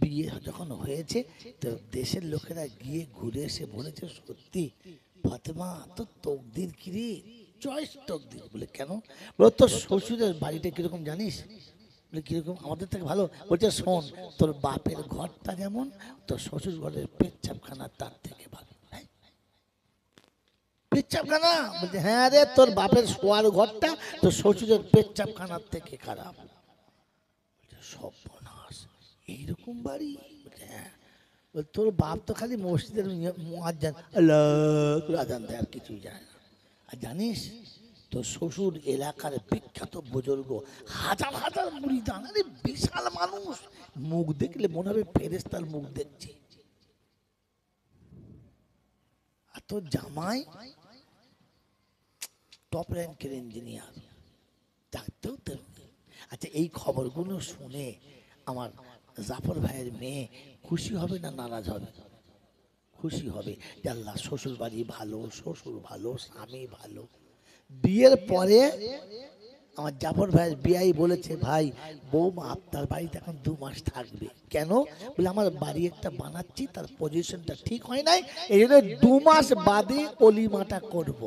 বিয়ে যখন হয়েছে তো দেশের লোকেরা গিয়ে ঘুরে এসে বলেছে, সত্যি ফাতেমা তো তকদির কিরে, চয়েস তকদির। বলে কেন? বলে তোর শ্বশুরের বাড়িটা কিরকম জানিস? বলে কিরকম? আমাদের থেকে ভালো। বলছে শোন, তোর বাপের ঘরটা যেমন, তোর শ্বশুর ঘরের পেচ্ছাপখানা তার থেকে ভালো। পেচ্ছাপখানা? বলছে হ্যাঁ রে, তোর বাপের শোয়ার ঘরটা তোর শ্বশুরের পেচ্ছাপখানার থেকে খারাপ। সর্বনাশ, এইরকম বাড়ি? হ্যাঁ। তোর বাপ তো খালি মসজিদের মুয়াজ্জিন, আল্লাহু আযান দেয়, আর কিছুই যায় না। আর জানিস তোর শ্বশুর এলাকার বিখ্যাত বুজুর্গ, হাজার হাজার মুরিদান, আরে বিশাল মানুষ, মুখ দেখলে মনে হবে ফেরেশতার মুখ দেখছি। আর তোর জামাই টপ র্যাঙ্কের ইঞ্জিনিয়ার, ডাকতেও তেমনি। আচ্ছা, এই খবরগুলো শুনে আমার জাফর ভাইয়ের মেয়ে খুশি হবে না নারাজ হবে? খুশি হবে যে আল্লাহ শ্বশুর বাড়ি ভালো, শ্বশুর ভালো, স্বামী ভালো। বিয়ের পরে আমার জাফর ভাইয়ের বিয়াই বলেছে, ভাই বৌমা আপনার বাড়িতে এখন 2 মাস থাকবে। কেন? বলে আমার বাড়ি একটা বানাচ্ছি, তার পজিশনটা ঠিক হয় নাই, এই জন্য 2 মাস বাদে অলিমাটা করব।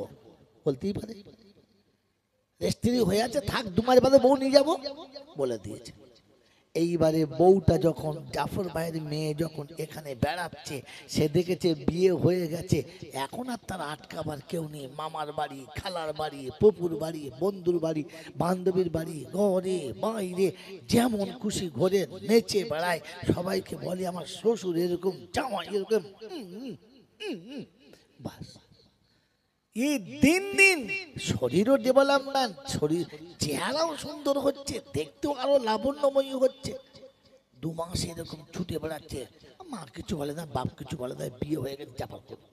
বলতেই পারে স্ত্রী হয়ে আছে, থাক 2 মাস বাদে বউ নিয়ে যাবো বলে দিয়েছে। এইবারে বউটা যখন জাফর ভাইয়ের মেয়ে যখন এখানে বেড়াচ্ছে, সে দেখেছে বিয়ে হয়ে গেছে, এখন আর তার আটকাবার কেউ নেই। মামার বাড়ি, খালার বাড়ি, পুপুর বাড়ি, বন্ধুর বাড়ি, বান্ধবীর বাড়ি, ঘরে বাইরে যেমন খুশি ঘরে নেচে বেড়ায়, সবাইকে বলে আমার শ্বশুর এরকম, জামাই এরকম। বাস, এই দিন দিন শরীরও ডেভেলপমেন্ট, শরীর চেহারাও সুন্দর হচ্ছে, দেখতেও আরো লাবণ্যময়ী হচ্ছে। 2 মাস এরকম ছুটে বেড়াচ্ছে, মা কিছু বলে না, বাপ কিছু বলে না, বিয়ে হয়ে গেছে চাপা করে।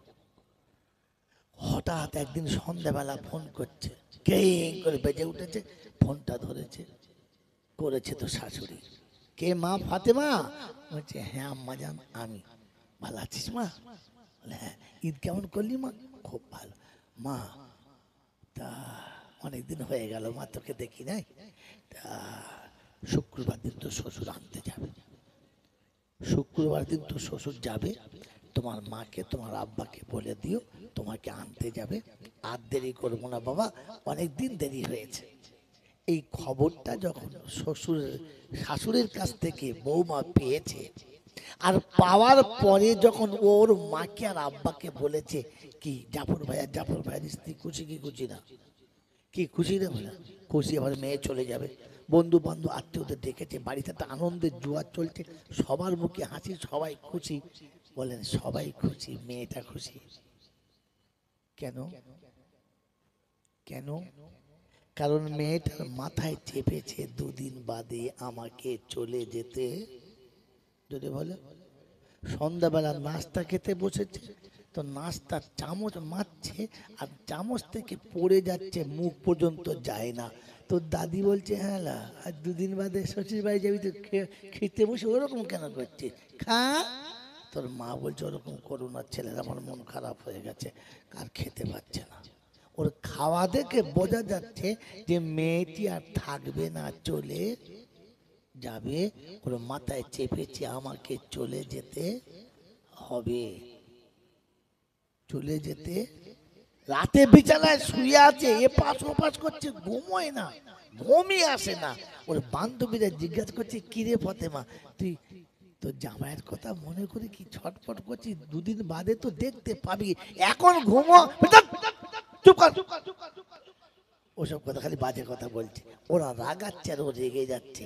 হঠাৎ একদিন সন্ধ্যাবেলা ফোন করছে, কেং করে বেজে উঠেছে, ফোনটা ধরেছে, করেছে তো শাশুড়ি। কে মা? ফাতেমা। বলছে হ্যাঁ আম্মা জান আমি। ভালো আছিস মা? হ্যাঁ। ঈদ কেমন করলি মা? খুব ভালো। মা তা অনেকদিন হয়ে গেল মা তোকে দেখি নাই, তা শুক্রবার দিন তো শ্বশুর আনতে যাবে, শুক্রবার দিন তো শ্বশুর যাবে, তোমার মাকে তোমার আব্বাকে বলে দিও তোমাকে আনতে যাবে, আর দেরি করবো না বাবা, অনেক দিন দেরি হয়েছে। এই খবরটা যখন শাশুড়ির কাছ থেকে বৌমা পেয়েছে, আর পাওয়ার পরে যখন ওর মাকে আর আব্বাকে বলেছে, কি জাফর ভাইয়ের স্ত্রী খুশি কি খুশি না? কি খুশি না? খুশি। আবার মেয়ে চলে যাবে, বন্ধু বান্ধব আত্মীয়দের ডেকেছে, বাড়িতে একটা আনন্দের জোয়ার চলছে, সবার মুখে হাসি, সবাই খুশি। বলেন সবাই খুশি, মেয়েটা খুশি কেন? কেন? কারণ মেয়েটার মাথায় চেপেছে 2 দিন বাদে আমাকে চলে যেতে। যদি বলে সন্ধ্যাবেলা নাস্তা খেতে বসেছে, তো নাস্তার চামচ মারছে, আর চামচ থেকে পড়ে যাচ্ছে, মুখ পর্যন্ত যায় না। তো দাদি বলছে হ্যাঁ আর 2 দিন বাদে শ্বশুর বাড়ি যাবি, তো খেতে বসে ওরকম কেন করছিস, খা। তোর মা বলছে ওরকম করো না, ছেলের আমার মন খারাপ হয়ে গেছে, আর খেতে পাচ্ছে না। ওর খাওয়া দেখে বোঝা যাচ্ছে যে মেয়েটি আর থাকবে না, চলে যাবে। ওর মাথায় চেপেছে আমাকে চলে যেতে হবে, চলে যেতে। রাতে বিছানায় শুয়ে আছে, এপাশ ওপাশ করছে, ঘুমোয় না, ঘুমই আসে না। ওর বান্ধবীরা জিজ্ঞাসা করছে কিরে ফতেমা, তুই তো জামাইয়ের কথা মনে করে কি ছটফট করছিস, 2 দিন বাদে তো দেখতে পাবি, এখন ঘুমো। চুপ কর, ওসব কথা খালি বাজে কথা বলছে। ওরা রাগাচ্ছে আর ও রেগে যাচ্ছে,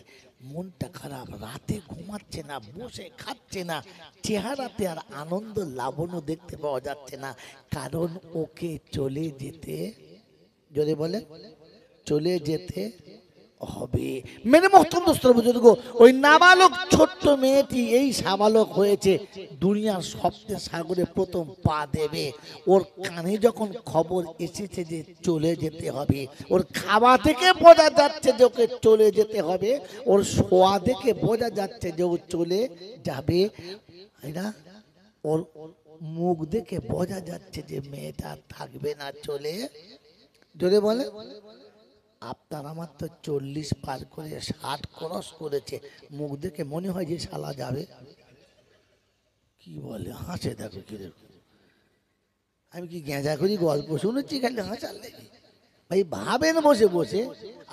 মনটা খারাপ, রাতে ঘুমাচ্ছে না, বসে খাচ্ছে না, চেহারাতে আর আনন্দ লাবণ্য দেখতে পাওয়া যাচ্ছে না, কারণ ওকে চলে যেতে, যদি বলে চলে যেতে হবে। মেরে মহতরম দোস্তর বুজুর্গ, ওই নাবালক ছোট্ট মেয়েটি এই সাবালক হয়েছে, দুনিয়ার স্বপ্নের সাগরে প্রথম পা দেবে। ওর কানে যখন খবর এসেছে যে চলে যেতে হবে, ওর খাওয়া থেকে বোঝা যাচ্ছে যে ওকে চলে যেতে হবে, ওর শোয়া দেখে বোঝা যাচ্ছে যে ও চলে যাবে, না ওর মুখ দেখে বোঝা যাচ্ছে যে মেয়েটা থাকবে না, চলে। যদি বলে আপনার আমার তো 40 পার করে 60 ক্রস করেছে, মুখ দেখে মনে হয় যে শালা যাবে। কি বলে হাসে, দেখো কিরকম। আমি কি গেঁজা করি গল্প শুনেছি খালি হাসার লেগে? ভাই ভাবেন বসে বসে,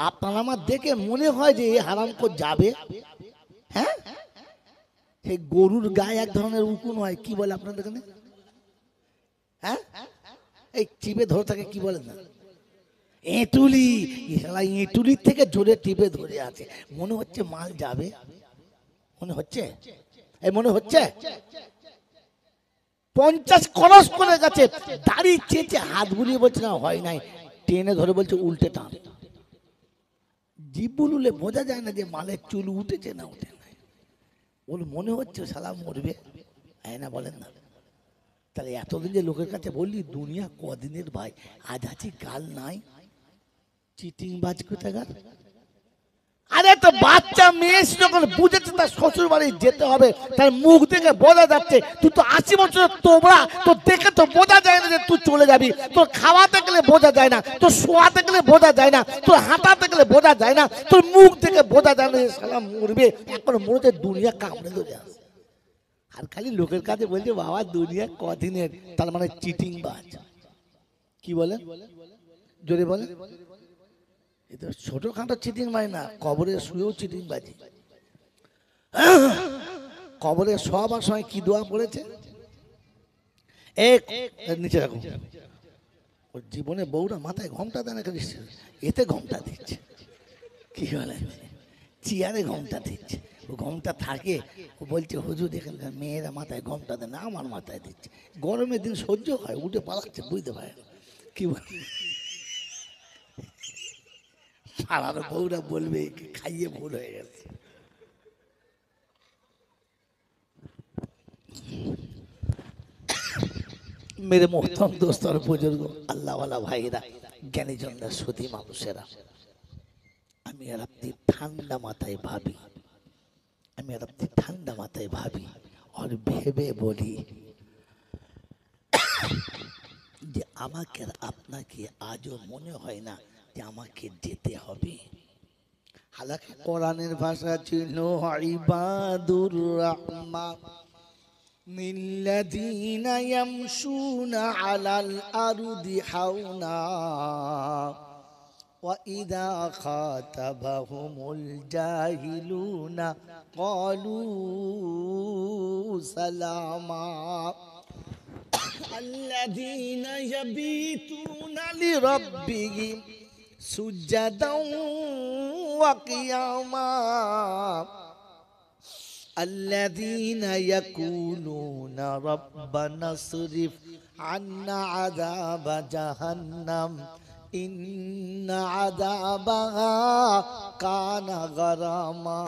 আপনার আমার দেখে মনে হয় যে এই হারামখোর যাবে। হ্যাঁ, সেই গরুর গায়ে এক ধরনের উকুন হয়, কি বলে আপনাদের এখানে? হ্যাঁ, এই চিপে ধরে থাকে, কি বলেন না, এঁটুলি। এঁটুলির থেকে জোরে টিপে ধরে আছে, মনে হচ্ছে মাল যাবে, মনে হচ্ছে, এই মনে হচ্ছে 50 ক্রস করে গেছে, দাড়ি চেঁচে হাত বুলিয়ে বলছে না হয় নাই, টেনে ধরে বলছে উল্টে টান। জিভ বুলুলে বোঝা যায় না যে মালের চুল উঠেছে না উঠে নাই, ওর মনে হচ্ছে শালা মরবে, না বলেন না? তাহলে এতদিন যে লোকের কাছে বললি দুনিয়া কদিনের ভাই, আজ আছি কাল নাই, চিটিং বাজ কোথাকার। আরে তো বাচ্চা মেয়ে যখন বুঝেছে তার শ্বশুর বাড়ি যেতে হবে, তার মুখ দেখে বোঝা যাচ্ছে তুই তো 80 বছরের তোমরা, তো দেখে তো বোঝা যায় না যে তুই চলে যাবি। তোর খাওয়াতে গেলে বোঝা যায় না, তোর শোয়াতে গেলে বোঝা যায় না, তোর হাঁটাতে গেলে বোঝা যায় না, তোর মুখ দেখে বোঝা যায় না যে শালা মরবে। এখন মনে দুনিয়া কামড়ে ধরে আসে, আর খালি লোকের কাছে বলছে বাবা দুনিয়া কদিনের, তার মানে চিটিং বাজ। কি বলেন জোরে বলেন? এটা ছোটখাটো চিটিং বাজ না, কবরে শুয়েও চিটিং বাজি। কবরে সবার সময় কি দোয়া পড়েছে? এক নিচে রাখো। ওর জীবনে বউরা মাথায় ঘোমটা দেয় না, এতে ঘোমটা দিচ্ছে। কি বলে? চেয়ারে ঘোমটা দিচ্ছে। ও ঘোমটা থাকে, ও বলছে হুজুর দেখেন মেয়েরা মাথায় ঘোমটা দেয় না, আমার মাথায় দিচ্ছে। গরমের দিন সহ্য হয়, উঠে পালাচ্ছে, বুঝতে পারে না। কি বলে? পাড়ার বউরা বলবে খাইয়ে ভুল হয়ে গেছে। মেরে মোহতরম দোস্ত আর বুজুর্গ, আল্লাহওয়ালা ভাইরা, জ্ঞানীজনরা, সুধী মানুষেরা, আমি আর আপনি ঠান্ডা মাথায় ভাবি, আমি আর আপনি ঠান্ডা মাথায় ভাবি আর ভেবে বলি যে আমাকে আর আপনাকে আজও মনে হয় না যে আমাকে যেতে হবে। হালাকি কোরআনের ভাষা ছিল ইবাদুর রহমান নিল্লাযীনা ইয়ামশুনা আলাল আরদি হাওনা ওয়া ইযা খাতাবাহুমুল জাহিলুনা ক্বালু সালামা الذين يبيتون لربهم سجدا وقياما الذين يقولون ربنا اصرف عنا عذاب جهنم إن عذابها كان غراما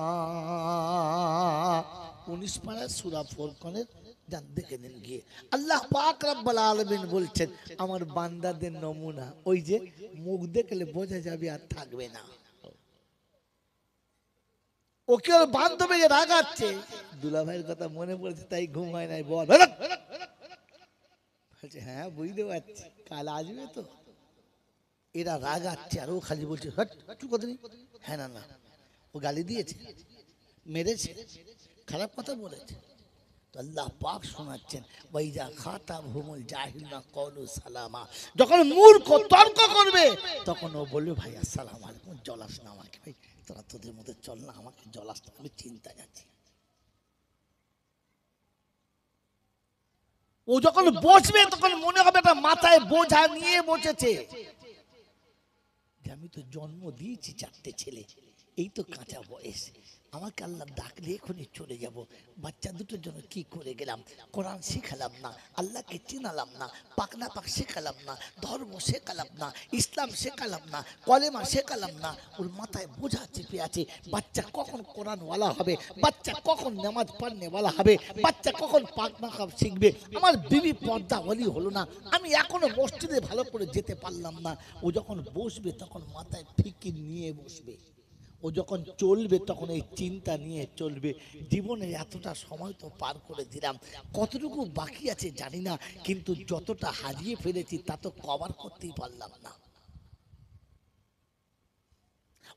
19 পারা সূরা ফুরকানের যান দেখে নিন গিয়ে। আল্লাহ পাক রব্বুল আলামিন বলছেন আমার বান্দাদের নমুনা ওই যে মুখ দেখলে বোঝা যাবে আর থাকবে না। ওকে ওর বান্ধবী রাগাচ্ছে, দুলা ভাইয়ের কথা মনে পড়েছে তাই ঘুম হয় নাই, বল বলছে হ্যাঁ বুঝতে পারছি কাল আসবে তো। এরা রাগাচ্ছে আর ও খালি বলছে হট তুই কথা নেই, হ্যাঁ না না, ও গালি দিয়েছে, মেরেছে, খারাপ কথা বলেছে। আল্লাহ পাক শোনাচ্ছেন ওয়াইজা খাতাবহুমুল জাহিলুনা ক্বালু সালামা, যখন মূর্খ তর্ক করবে তখন ও বলবে ভাই আসসালামু আলাইকুম, জলাস না আমাকে, ভাই তোরা তোদের মধ্যে চল না, আমাকে জলাস না, আমি চিন্তা যাচ্ছি। ও যখন বসবে তখন মনে হবে একটা মাথায় বোঝা নিয়ে বসেছে, যে আমি তো জন্ম দিয়েছি 4টে ছেলে, এই তো কাঁচা বয়স, আমাকে আল্লাহ ডাকলে এখনই চলে যাব। বাচ্চা দুটোর জন্য কি করে গেলাম, কোরআন শেখালাম না, আল্লাহকে চিনালাম না, পাক না পাক শেখালাম না, ধর্ম শেখালাম না, ইসলাম শেখালাম না, কলেমা শেখালাম না। ওর মাথায় বোঝা চেপে আছে, বাচ্চা কখন কোরআনওয়ালা হবে, বাচ্চা কখন নামাজ পড়নেওয়ালা হবে, বাচ্চা কখন পাক না পাক শিখবে। আমার বিবি পর্দাওয়ালি হলো না, আমি এখনো মসজিদে ভালো করে যেতে পারলাম না। ও যখন বসবে তখন মাথায় ফিকির নিয়ে বসবে, ও যখন চলবে তখন এই চিন্তা নিয়ে চলবে। জীবনে এতটা সময় তো পার করে দিলাম, কতটুকু বাকি আছে জানি না, কিন্তু যতটা হারিয়ে ফেলেছি তা তো কভার করতেই পারলাম না।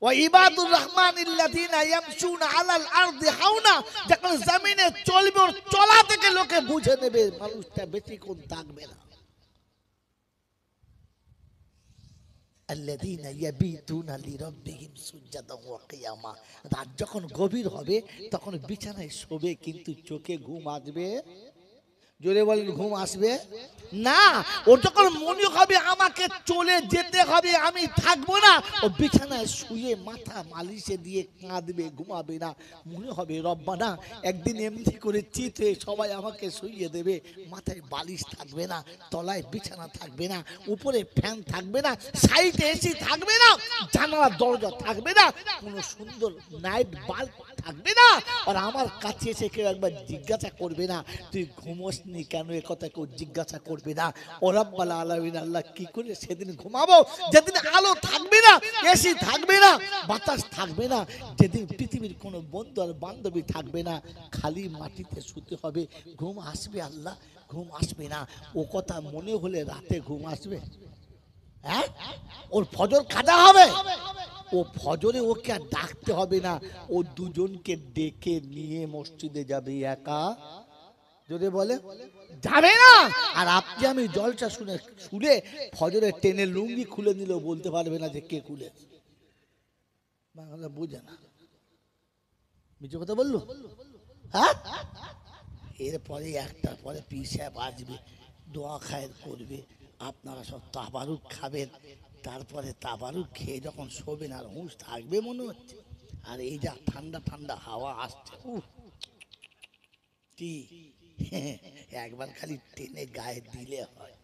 ওয়া ইবাদুর রহমানিল্লাযীনা ইয়ামশুনা আলাল আরদি হাওনা, যখন জমিনে চলবে ওর চলা থেকে লোকে বুঝে নেবে মানুষটা বেশিক্ষণ থাকবে না। الذين يبيتون لربهم سجدا وقياما, রাত যখন গভীর হবে তখন বিছানায় শোবে কিন্তু চোখে ঘুম আসবে, জোরে বলেন ঘুম আসবে না। ওর যখন মনে হবে আমাকে চলে যেতে হবে, আমি থাকবো না, ও বিছানায় শুয়ে মাথা মালিশে দিয়ে কাঁদবে, ঘুমাবে না। মনে হবে রব্বানা একদিন এমনি করে চিত হয়ে সবাই আমাকে শুইয়ে দেবে, মাথায় বালিশ থাকবে না, তলায় বিছানা থাকবে না, উপরে ফ্যান থাকবে না, সাইডে এসি থাকবে না, জানালার দরজা থাকবে না, কোনো সুন্দর নাইট বাল্ব থাকবে না। আর আমার কাছে এসে কেউ একবার জিজ্ঞাসা করবে না তুই ঘুমোস বসনি কেন, এ কথা কেউ জিজ্ঞাসা করবে না। ও রব্বুল আলামিন আল্লাহ কি করে সেদিন ঘুমাবো, যেদিন আলো থাকবে না, এসি থাকবে না, বাতাস থাকবে না, যেদিন পৃথিবীর কোনো বন্ধু আর বান্ধবী থাকবে না, খালি মাটিতে শুতে হবে। ঘুম আসবে আল্লাহ? ঘুম আসবে না। ও কথা মনে হলে রাতে ঘুম আসবে? হ্যাঁ, ওর ফজর কাজা হবে, ও ফজরে ওকে আর ডাকতে হবে না, ও দুজনকে ডেকে নিয়ে মসজিদে যাবে একা। যদি বলে যাবে না, আর আপনি আমি জলটা শুনে শুনে ফজরে টেনে লুঙ্গি খুলে নিলেও বলতে পারবে না যে কে খুলে। বাংলা বুঝে না, মিছে কথা বললো। হ্যাঁ, এরপরে একটার পরে পীর সাহেব আসবে, দোয়া খায়ের করবে, আপনারা সব তাবারুক খাবেন, তারপরে তাবারুক খেয়ে যখন শোবেন আর হুঁশ থাকবে মনে হচ্ছে। আর এই যা ঠান্ডা ঠান্ডা হাওয়া আসছে, কি একবার খালি টেনে গায়ে দিলে হয়।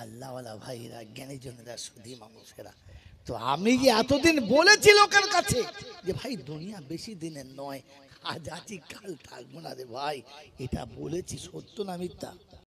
আল্লাহওয়ালা ভাইরা, জ্ঞানী জনেরা, সুধী মানুষেরা, তো আমি যে এতদিন বলেছি লোকের কাছে যে ভাই দুনিয়া বেশি দিনের নয়, আজ আছি কাল থাকবো না রে ভাই, এটা বলেছি সত্য না মিথ্যা?